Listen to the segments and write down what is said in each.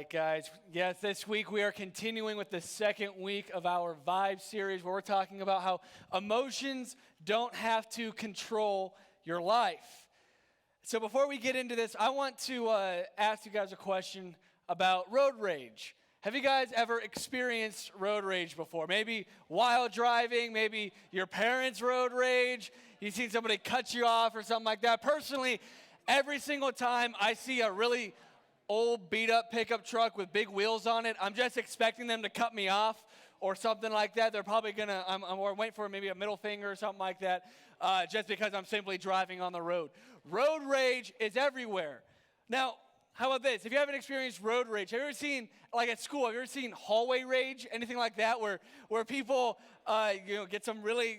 right, guys. Yes, this week we are continuing with the second week of our Vibe series where we're talking about how emotions don't have to control your life. So before we get into this, I want to ask you guys a question about road rage. Have you guys ever experienced road rage before? Maybe while driving, maybe your parents' road rage, you've seen somebody cut you off or something like that. Personally, every single time I see a really old beat-up pickup truck with big wheels on it, I'm just expecting them to cut me off or something like that. They're probably gonna, I'm waiting for maybe a middle finger or something like that, just because I'm simply driving on the road. Road rage is everywhere. Now, how about this? If you haven't experienced road rage, have you ever seen, like at school, have you ever seen hallway rage, anything like that, where people get some really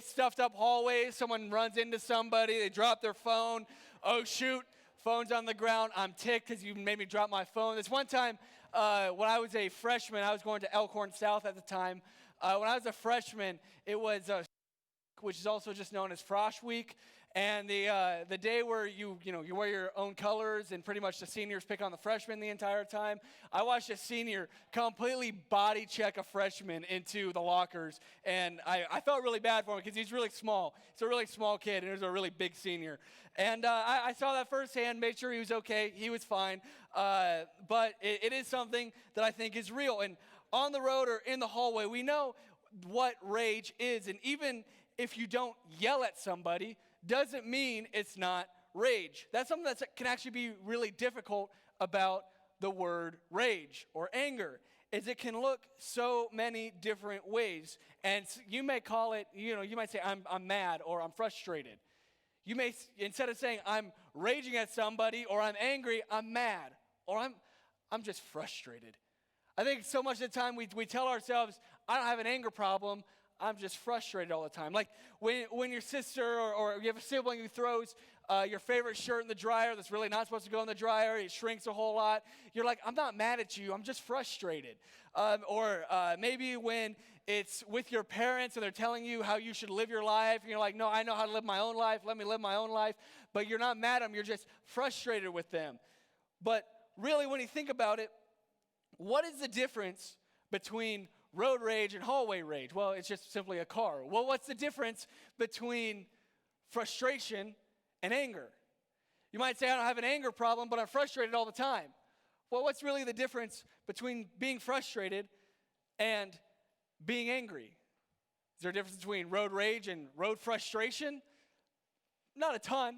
stuffed up hallways, someone runs into somebody, they drop their phone, oh shoot, phone's on the ground, I'm ticked because you made me drop my phone. This one time, when I was a freshman, I was going to Elkhorn South at the time. When I was a freshman, it was which is also just known as Frosh Week. And the day where you wear your own colors and pretty much the seniors pick on the freshmen the entire time. I watched a senior completely body check a freshman into the lockers, and I felt really bad for him because he's really small. He's a really small kid, and he was a really big senior. And I saw that firsthand, made sure he was okay. He was fine. But it is something that I think is real. And on the road or in the hallway, we know what rage is. And even if you don't yell at somebody, doesn't mean it's not rage. That's something that can actually be really difficult about the word rage or anger, is it can look so many different ways. And you may call it, you might say, I'm mad or I'm frustrated. You may, instead of saying I'm raging at somebody or I'm angry, I'm mad or I'm just frustrated. I think so much of the time we tell ourselves, I don't have an anger problem, I'm just frustrated all the time. Like when your sister or you have a sibling who throws your favorite shirt in the dryer that's really not supposed to go in the dryer, it shrinks a whole lot. You're like, I'm not mad at you, I'm just frustrated. Or maybe when it's with your parents and they're telling you how you should live your life, and you're like, no, I know how to live my own life, let me live my own life. But you're not mad at them, you're just frustrated with them. But really, when you think about it, what is the difference between road rage and hallway rage? Well, it's just simply a car. Well, what's the difference between frustration and anger? You might say, I don't have an anger problem, but I'm frustrated all the time. Well, what's really the difference between being frustrated and being angry? Is there a difference between road rage and road frustration? Not a ton.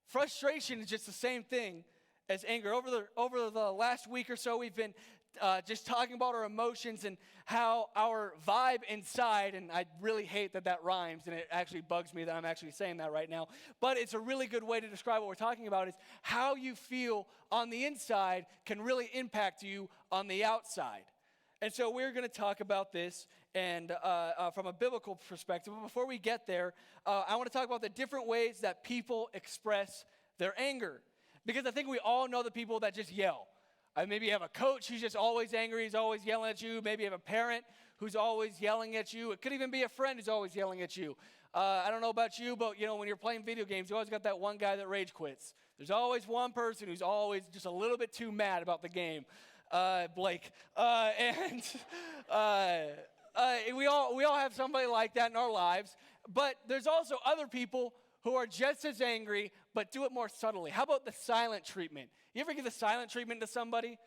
Frustration is just the same thing as anger. Over the last week or so, we've been just talking about our emotions and how our vibe inside, and I really hate that rhymes, and it actually bugs me that I'm actually saying that right now, but it's a really good way to describe what we're talking about, is how you feel on the inside can really impact you on the outside. And so we're going to talk about this and from a biblical perspective. But before we get there, I want to talk about the different ways that people express their anger, because I think we all know the people that just yell. Maybe you have a coach who's just always angry, he's always yelling at you. Maybe you have a parent who's always yelling at you. It could even be a friend who's always yelling at you. I don't know about you, but when you're playing video games, you always got that one guy that rage quits. There's always one person who's always just a little bit too mad about the game, Blake. We all have somebody like that in our lives, but there's also other people who are just as angry, but do it more subtly. How about the silent treatment? You ever give the silent treatment to somebody?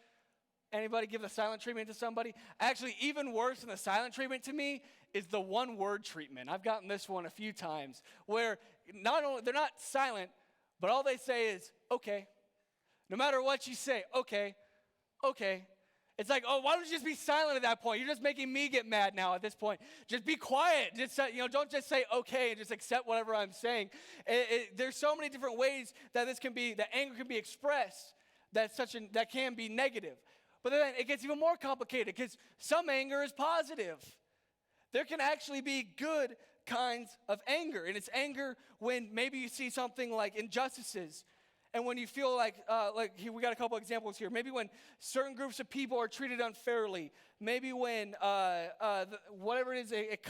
Anybody give the silent treatment to somebody? Actually, even worse than the silent treatment to me is the one-word treatment. I've gotten this one a few times, where not only they're not silent, but all they say is, okay. No matter what you say, okay. It's like, oh, why don't you just be silent at that point? You're just making me get mad now at this point. Just be quiet. Just don't just say okay and just accept whatever I'm saying. There's so many different ways that that anger can be expressed that can be negative. But then it gets even more complicated, because some anger is positive. There can actually be good kinds of anger, and it's anger when maybe you see something like injustices. And when you feel like we got a couple examples here. Maybe when certain groups of people are treated unfairly. Maybe when whatever it is, it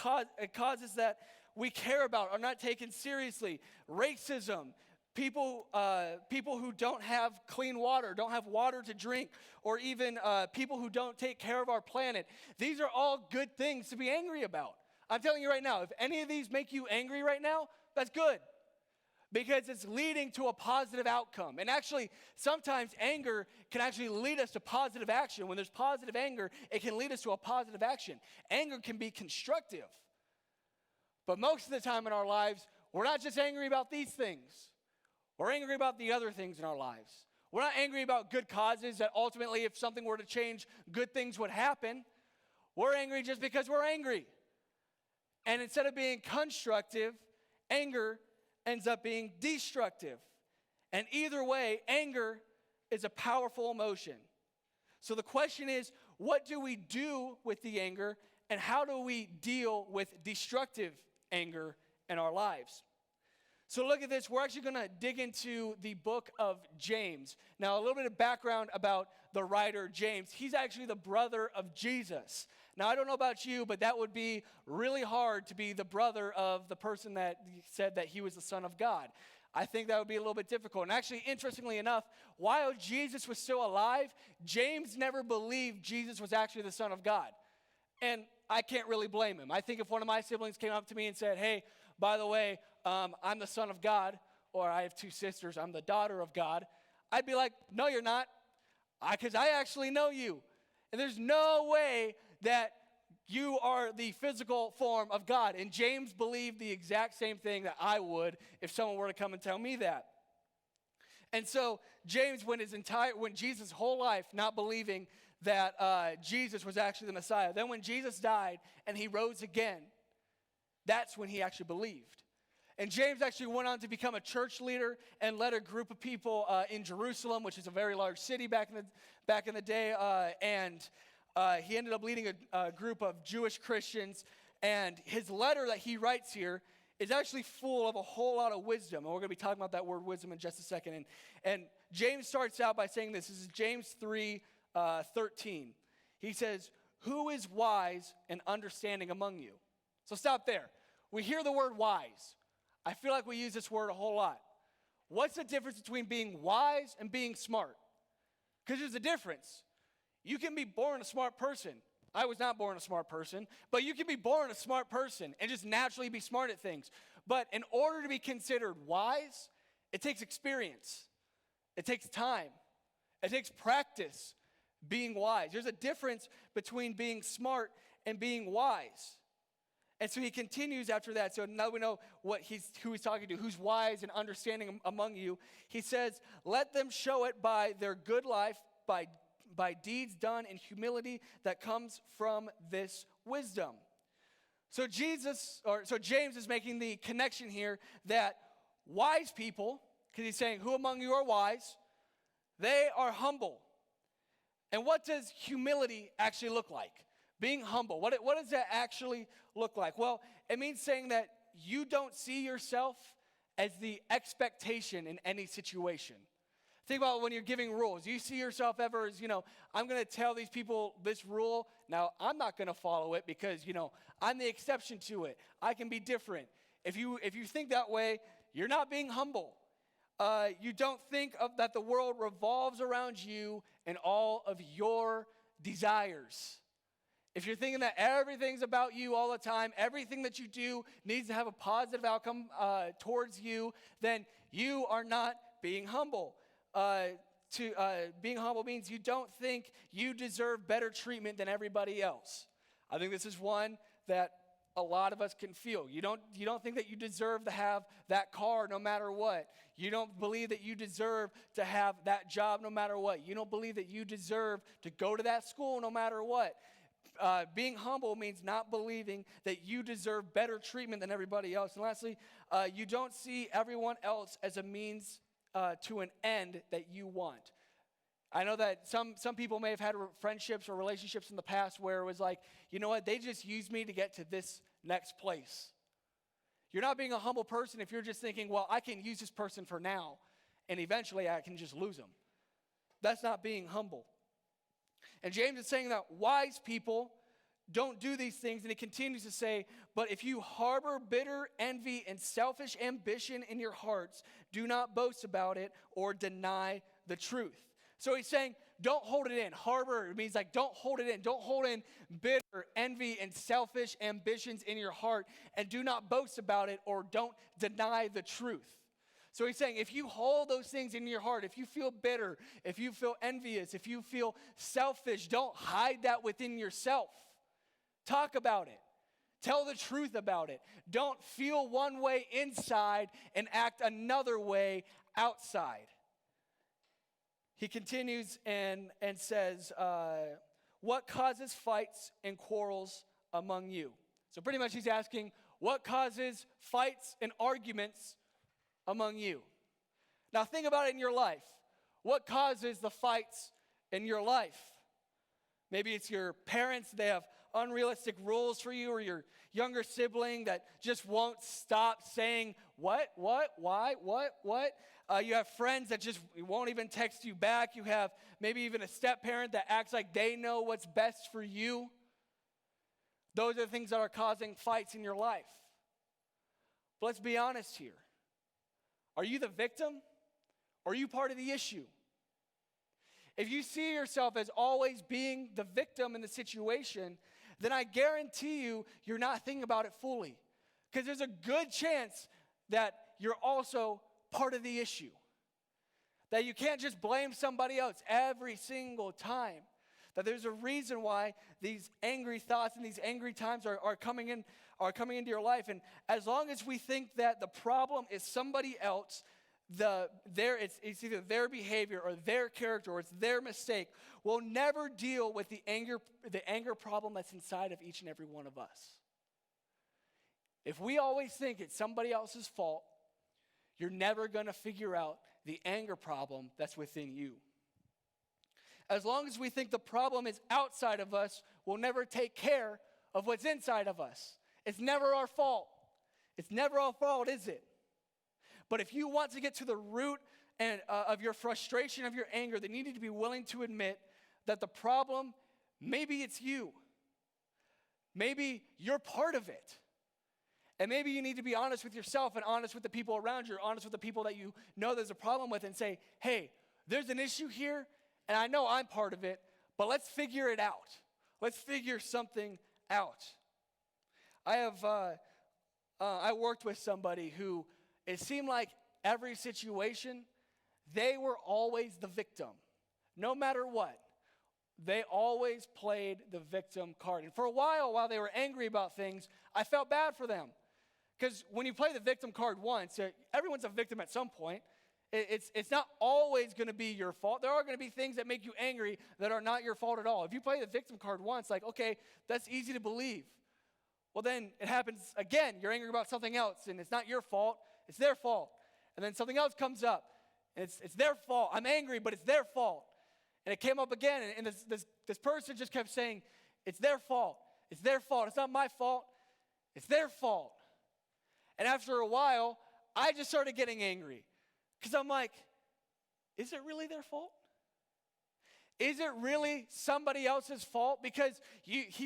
causes that we care about are not taken seriously. Racism, people who don't have clean water, don't have water to drink, or even people who don't take care of our planet. These are all good things to be angry about. I'm telling you right now, if any of these make you angry right now, that's good. Because it's leading to a positive outcome. And actually, sometimes anger can actually lead us to positive action. When there's positive anger, it can lead us to a positive action. Anger can be constructive. But most of the time in our lives, we're not just angry about these things. We're angry about the other things in our lives. We're not angry about good causes that ultimately, if something were to change, good things would happen. We're angry just because we're angry. And instead of being constructive, anger ends up being destructive. And either way, anger is a powerful emotion. So the question is, what do we do with the anger, and how do we deal with destructive anger in our lives? So look at this. We're actually going to dig into the book of James. Now, a little bit of background about the writer James. He's actually the brother of Jesus. Now, I don't know about you, but that would be really hard to be the brother of the person that said that he was the Son of God. I think that would be a little bit difficult. And actually, interestingly enough, while Jesus was still alive, James never believed Jesus was actually the Son of God. And I can't really blame him. I think if one of my siblings came up to me and said, hey, by the way, I'm the Son of God, or I have two sisters, I'm the daughter of God, I'd be like, no, you're not, because I actually know you. And there's no way that you are the physical form of God. And James believed the exact same thing that I would if someone were to come and tell me that. And so James went when Jesus' whole life not believing that Jesus was actually the Messiah. Then when Jesus died and he rose again, that's when he actually believed. And James actually went on to become a church leader and led a group of people in Jerusalem, which is a very large city back in the day. He ended up leading a group of Jewish Christians. And his letter that he writes here is actually full of a whole lot of wisdom. And we're going to be talking about that word wisdom in just a second. And James starts out by saying this. This is James 3:13. He says, "Who is wise and understanding among you?" So stop there. We hear the word wise. I feel like we use this word a whole lot. What's the difference between being wise and being smart? Because there's a difference. You can be born a smart person. I was not born a smart person, but you can be born a smart person and just naturally be smart at things. But in order to be considered wise, it takes experience. It takes time. It takes practice being wise. There's a difference between being smart and being wise. And so he continues after that. So now we know who he's talking to, who's wise and understanding among you. He says, let them show it by their good life, by deeds done in humility that comes from this wisdom. So James is making the connection here that wise people, because he's saying, who among you are wise? They are humble. And what does humility actually look like? Being humble, what does that actually look like? Well, it means saying that you don't see yourself as the expectation in any situation. Think about when you're giving rules. You see yourself ever as, I'm going to tell these people this rule. Now, I'm not going to follow it because, I'm the exception to it. I can be different. If you think that way, you're not being humble. You don't think that the world revolves around you and all of your desires. If you're thinking that everything's about you all the time, everything that you do needs to have a positive outcome towards you, then you are not being humble. Being humble means you don't think you deserve better treatment than everybody else. I think this is one that a lot of us can feel. You don't think that you deserve to have that car no matter what. You don't believe that you deserve to have that job no matter what. You don't believe that you deserve to go to that school no matter what. Being humble means not believing that you deserve better treatment than everybody else. And lastly, you don't see everyone else as a means to an end that you want. I know that some people may have had friendships or relationships in the past where it was like, you know what, they just used me to get to this next place. You're not being a humble person if you're just thinking, well, I can use this person for now, and eventually I can just lose them. That's not being humble. And James is saying that wise people don't do these things. And he continues to say, but if you harbor bitter envy and selfish ambition in your hearts, do not boast about it or deny the truth. So he's saying, don't hold it in. Harbor means like, don't hold it in. Don't hold in bitter envy and selfish ambitions in your heart, and do not boast about it or don't deny the truth. So he's saying, if you hold those things in your heart, if you feel bitter, if you feel envious, if you feel selfish, don't hide that within yourself. Talk about it. Tell the truth about it. Don't feel one way inside and act another way outside. He continues and says, what causes fights and quarrels among you? So pretty much he's asking, what causes fights and arguments among you? Now think about it in your life. What causes the fights in your life? Maybe it's your parents, they have unrealistic rules for you, or your younger sibling that just won't stop saying, what, why, what? You have friends that just won't even text you back. You have maybe even a step-parent that acts like they know what's best for you. Those are the things that are causing fights in your life. But let's be honest here. Are you the victim, or are you part of the issue? If you see yourself as always being the victim in the situation, then I guarantee you're not thinking about it fully. Because there's a good chance that you're also part of the issue. That you can't just blame somebody else every single time. That there's a reason why these angry thoughts and these angry times are coming into your life. And as long as we think that the problem is somebody else, it's either their behavior or their character or it's their mistake, we'll never deal with the anger problem that's inside of each and every one of us. If we always think it's somebody else's fault, you're never going to figure out the anger problem that's within you. As long as we think the problem is outside of us, we'll never take care of what's inside of us. It's never our fault. It's never our fault, is it? But if you want to get to the root of your frustration, of your anger, then you need to be willing to admit that the problem, maybe it's you. Maybe you're part of it. And maybe you need to be honest with yourself and honest with the people around you, honest with the people that you know there's a problem with, and say, hey, there's an issue here, and I know I'm part of it, but let's figure it out. Let's figure something out. I worked with somebody who it seemed like every situation, they were always the victim. No matter what, they always played the victim card. And for a while they were angry about things, I felt bad for them. Because when you play the victim card once, everyone's a victim at some point. It's not always going to be your fault. There are going to be things that make you angry that are not your fault at all. If you play the victim card once, like, okay, that's easy to believe. Well, then it happens again. You're angry about something else, and it's not your fault. It's their fault. And then something else comes up, and it's their fault. I'm angry, but it's their fault. And it came up again, and this person just kept saying, it's their fault. It's their fault. It's not my fault. It's their fault. And after a while, I just started getting angry. Because I'm like, is it really their fault? Is it really somebody else's fault? Because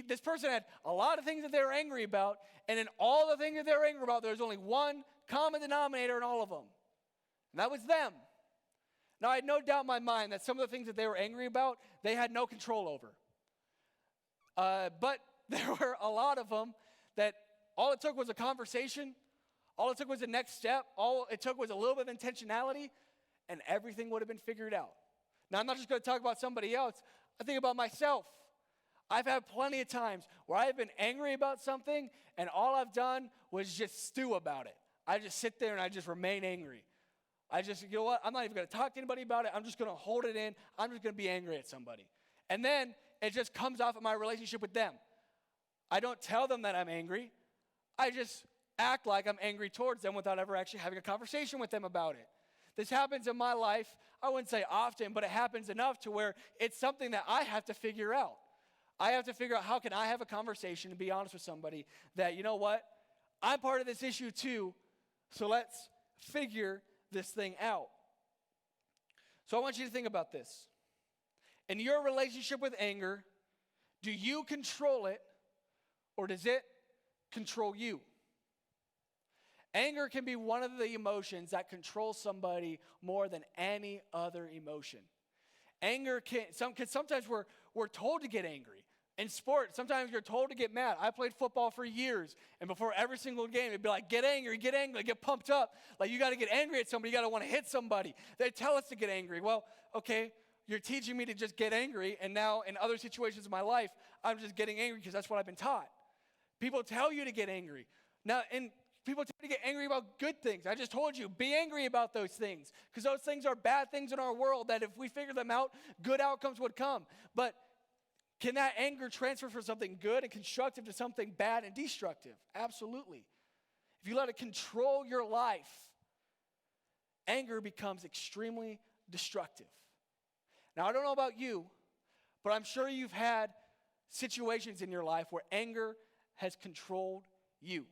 this person had a lot of things that they were angry about, and in all the things that they were angry about, there was only one common denominator in all of them, and that was them. Now, I had no doubt in my mind that some of the things that they were angry about, they had no control over. But there were a lot of them that all it took was a conversation, all it took was a next step, all it took was a little bit of intentionality, and everything would have been figured out. Now, I'm not just going to talk about somebody else. I think about myself. I've had plenty of times where I've been angry about something, and all I've done was just stew about it. I just sit there and I just remain angry. I just, you know what? I'm not even going to talk to anybody about it. I'm just going to hold it in. I'm just going to be angry at somebody. And then it just comes off of my relationship with them. I don't tell them that I'm angry. I just act like I'm angry towards them without ever actually having a conversation with them about it. This happens in my life, I wouldn't say often, but it happens enough to where it's something that I have to figure out. I have to figure out how can I have a conversation and be honest with somebody that, you know what, I'm part of this issue too, so let's figure this thing out. So I want you to think about this. In your relationship with anger, do you control it or does it control you? Anger can be one of the emotions that controls somebody more than any other emotion. Anger sometimes we're told to get angry. In sport, sometimes you're told to get mad. I played football for years, and before every single game, it'd be like, get angry, get pumped up. Like, you got to get angry at somebody. You got to want to hit somebody. They tell us to get angry. Well, okay, you're teaching me to just get angry, and now in other situations of my life, I'm just getting angry because that's what I've been taught. People tell you to get angry. Now, and people tell you to get angry about good things. I just told you, be angry about those things, because those things are bad things in our world that if we figure them out, good outcomes would come. But can that anger transfer from something good and constructive to something bad and destructive? Absolutely. If you let it control your life, anger becomes extremely destructive. Now, I don't know about you, but I'm sure you've had situations in your life where anger has controlled you.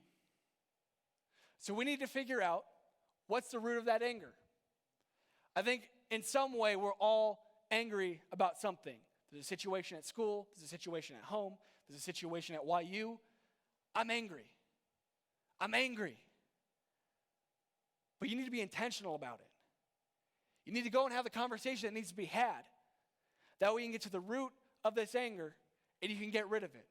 So we need to figure out what's the root of that anger. I think in some way we're all angry about something. There's a situation at school, there's a situation at home, there's a situation at YU. I'm angry. But you need to be intentional about it. You need to go and have the conversation that needs to be had. That way you can get to the root of this anger and you can get rid of it.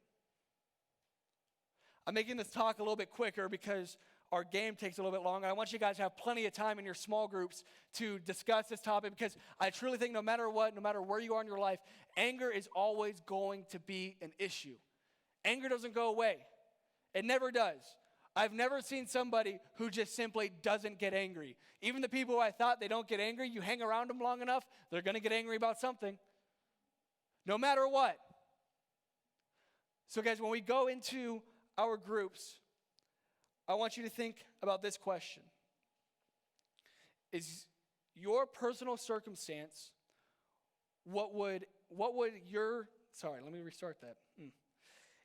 I'm making this talk a little bit quicker because our game takes a little bit longer. I want you guys to have plenty of time in your small groups to discuss this topic, because I truly think no matter what, no matter where you are in your life, anger is always going to be an issue. Anger doesn't go away. It never does. I've never seen somebody who just simply doesn't get angry. Even the people who I thought they don't get angry, you hang around them long enough, they're going to get angry about something. No matter what. So guys, when we go into our groups, I want you to think about this question. Is your personal circumstance,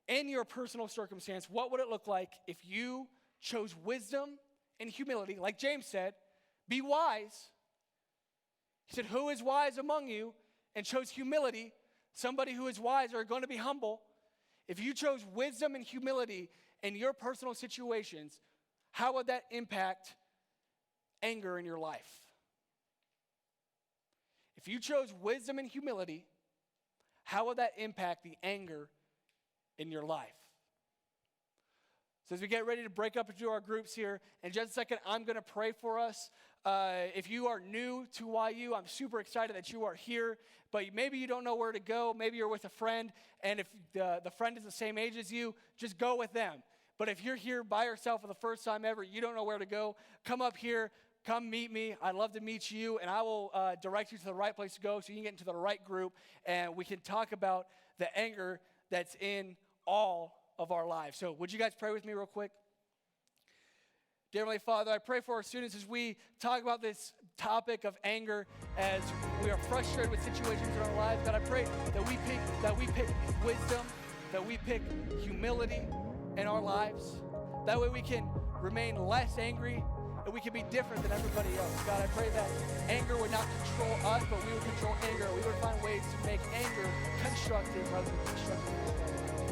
in your personal circumstance, what would it look like if you chose wisdom and humility? Like James said, be wise. He said, who is wise among you? And chose humility. Somebody who is wise are going to be humble. If you chose wisdom and humility in your personal situations, how would that impact anger in your life? If you chose wisdom and humility, how would that impact the anger in your life? So as we get ready to break up into our groups here, in just a second, I'm going to pray for us. If you are new to YU, I'm super excited that you are here, but maybe you don't know where to go. Maybe you're with a friend, and if the friend is the same age as you, just go with them. But if you're here by yourself for the first time ever, you don't know where to go, come up here, come meet me. I'd love to meet you, and I will direct you to the right place to go so you can get into the right group, and we can talk about the anger that's in all of our lives. So would you guys pray with me real quick? Dear Heavenly Father, I pray for our students as we talk about this topic of anger, as we are frustrated with situations in our lives. God, I pray that we pick wisdom, that we pick humility in our lives. That way we can remain less angry and we can be different than everybody else. God, I pray that anger would not control us, but we would control anger. We would find ways to make anger constructive rather than destructive.